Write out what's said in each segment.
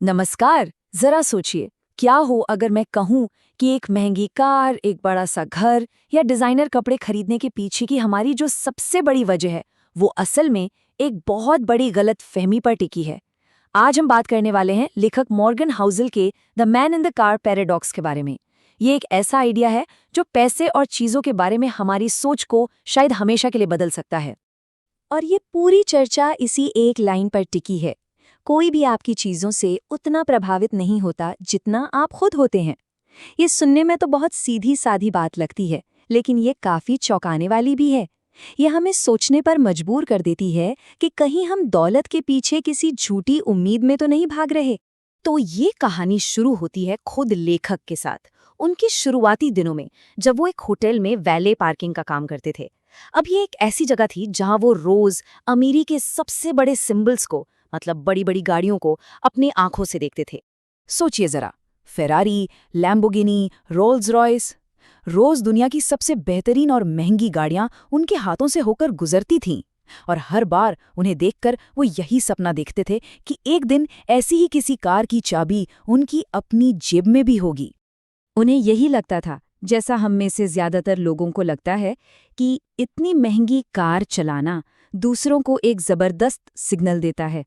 नमस्कार। जरा सोचिए, क्या हो अगर मैं कहूं कि एक महंगी कार, एक बड़ा सा घर या डिजाइनर कपड़े खरीदने के पीछे की हमारी जो सबसे बड़ी वजह है, वो असल में एक बहुत बड़ी गलत फहमी पर टिकी है। आज हम बात करने वाले हैं लेखक मॉर्गन हाउसल के the man in the car paradox के बारे में। ये एक ऐसा आइडिया है जो पैसे और चीजों के बारे में हमारी सोच को शायद हमेशा के लिए बदल सकता है। और ये पूरी चर्चा इसी एक लाइन पर टिकी है। कोई भी आपकी चीजों से उतना प्रभावित नहीं होता जितना आप खुद होते हैं। ये सुनने में तो बहुत सीधी सादी बात लगती है, लेकिन ये काफी चौंकाने वाली भी है। ये हमें सोचने पर मजबूर कर देती है कि कहीं हम दौलत के पीछे किसी झूठी उम्मीद में तो नहीं भाग रहे। तो ये कहानी शुरू होती है खुद लेखक के साथ, उनके शुरुआती दिनों में, जब वो एक होटल में वैले पार्किंग का काम करते थे। अब ये एक ऐसी जगह थी जहां वो रोज अमीरी के सबसे बड़े सिंबल्स को, मतलब बड़ी बड़ी गाड़ियों को, अपनी आंखों से देखते थे। सोचिए जरा, फेरारी, लैम्बोर्गिनी, रोल्स रॉयस, रोज दुनिया की सबसे बेहतरीन और महंगी गाड़ियां उनके हाथों से होकर गुजरती थीं। और हर बार उन्हें देखकर वो यही सपना देखते थे कि एक दिन ऐसी ही किसी कार की चाबी उनकी अपनी जेब में भी होगी। उन्हें यही लगता था, जैसा हम में से ज्यादातर लोगों को लगता है, कि इतनी महंगी कार चलाना दूसरों को एक जबरदस्त सिग्नल देता है।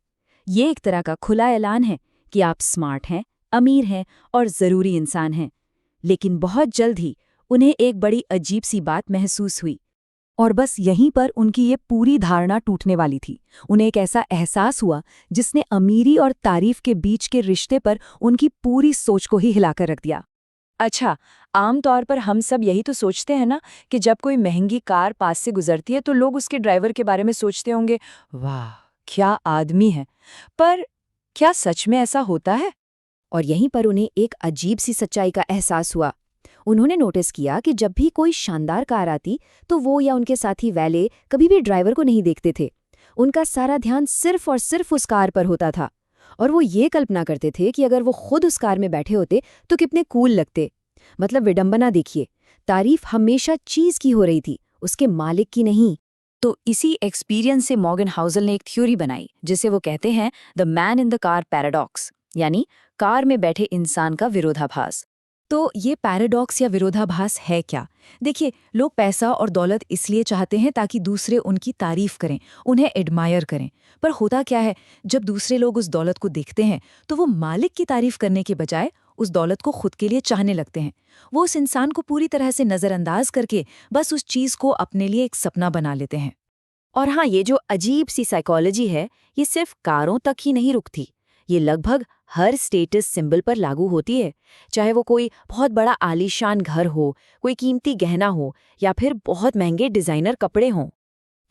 ये एक तरह का खुला ऐलान है कि आप स्मार्ट हैं, अमीर हैं और ज़रूरी इंसान हैं। लेकिन बहुत जल्द ही उन्हें एक बड़ी अजीब सी बात महसूस हुई। और बस यहीं पर उनकी ये पूरी धारणा टूटने वाली थी। उन्हें एक ऐसा एहसास हुआ जिसने अमीरी और तारीफ के बीच के रिश्ते पर उनकी पूरी सोच को ही हिलाकर रख दिया। अच्छा, आमतौर पर हम सब यही तो सोचते हैं ना कि जब कोई महंगी कार पास से गुजरती है तो लोग उसके ड्राइवर के बारे में सोचते होंगे, वाह क्या आदमी है। पर क्या सच में ऐसा होता है? और यहीं पर उन्हें एक अजीब सी सच्चाई का एहसास हुआ। उन्होंने नोटिस किया कि जब भी कोई शानदार कार आती तो वो या उनके साथी वैले कभी भी ड्राइवर को नहीं देखते थे। उनका सारा ध्यान सिर्फ और सिर्फ उस कार पर होता था। और वो ये कल्पना करते थे कि अगर वो खुद उस कार में बैठे होते तो कितने कूल लगते। मतलब विडंबना देखिए, तारीफ हमेशा चीज की हो रही थी, उसके मालिक की नहीं। तो इसी एक्सपीरियंस से मॉर्गन हाउसल ने एक थ्योरी बनाई जिसे वो कहते हैं the man in the car paradox, यानी कार में बैठे इंसान का विरोधाभास। तो ये पैराडॉक्स या विरोधाभास है क्या? देखिए, लोग पैसा और दौलत इसलिए चाहते हैं ताकि दूसरे उनकी तारीफ करें, उन्हें एडमायर करें। पर होता क्या है, जब दूसरे लोग उस दौलत को देखते हैं तो वो मालिक की तारीफ करने के बजाय उस दौलत को खुद के लिए चाहने लगते हैं। वो उस इंसान को पूरी तरह से नज़रअंदाज करके बस उस चीज़ को अपने लिए एक सपना बना लेते हैं। और हाँ, ये जो अजीब सी साइकोलॉजी है, ये सिर्फ कारों तक ही नहीं रुकती। ये लगभग हर स्टेटस सिंबल पर लागू होती है। चाहे वो कोई बहुत बड़ा आलीशान घर हो, कोई कीमती गहना हो या फिर बहुत महंगे डिज़ाइनर कपड़े हों।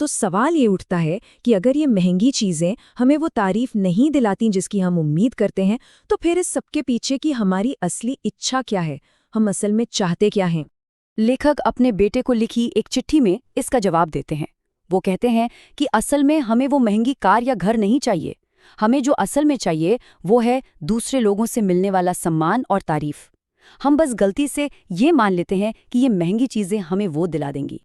तो सवाल ये उठता है कि अगर ये महंगी चीज़ें हमें वो तारीफ नहीं दिलाती जिसकी हम उम्मीद करते हैं, तो फिर इस सबके पीछे की हमारी असली इच्छा क्या है? हम असल में चाहते क्या हैं? लेखक अपने बेटे को लिखी एक चिट्ठी में इसका जवाब देते हैं। वो कहते हैं कि असल में हमें वो महंगी कार या घर नहीं चाहिए। हमें जो असल में चाहिए वो है दूसरे लोगों से मिलने वाला सम्मान और तारीफ। हम बस गलती से ये मान लेते हैं कि ये महंगी चीज़ें हमें वो दिला देंगी।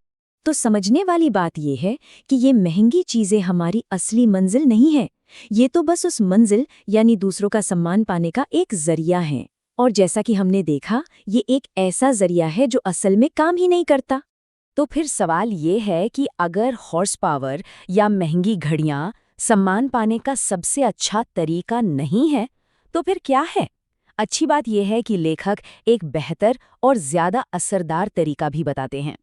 तो समझने वाली बात यह है कि ये महंगी चीजें हमारी असली मंजिल नहीं है। ये तो बस उस मंजिल यानी दूसरों का सम्मान पाने का एक जरिया है। और जैसा कि हमने देखा, ये एक ऐसा जरिया है जो असल में काम ही नहीं करता। तो फिर सवाल ये है कि अगर हॉर्स पावर या महंगी घड़ियां सम्मान पाने का सबसे अच्छा तरीका नहीं है, तो फिर क्या है? अच्छी बात यह है कि लेखक एक बेहतर और ज्यादा असरदार तरीका भी बताते हैं।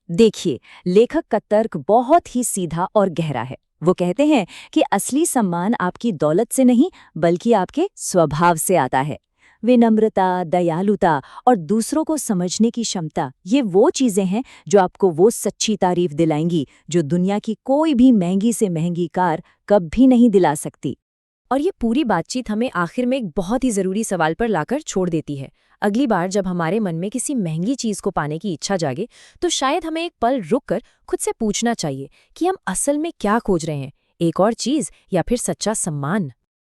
देखिए, लेखक का तर्क बहुत ही सीधा और गहरा है। वो कहते हैं कि असली सम्मान आपकी दौलत से नहीं बल्कि आपके स्वभाव से आता है। विनम्रता, दयालुता और दूसरों को समझने की क्षमता, ये वो चीजें हैं जो आपको वो सच्ची तारीफ दिलाएंगी जो दुनिया की कोई भी महंगी से महंगी कार कभी नहीं दिला सकती। और ये पूरी बातचीत हमें आखिर में एक बहुत ही ज़रूरी सवाल पर लाकर छोड़ देती है। अगली बार जब हमारे मन में किसी महंगी चीज़ को पाने की इच्छा जागे, तो शायद हमें एक पल रुककर खुद से पूछना चाहिए कि हम असल में क्या खोज रहे हैं, एक और चीज़ या फिर सच्चा सम्मान।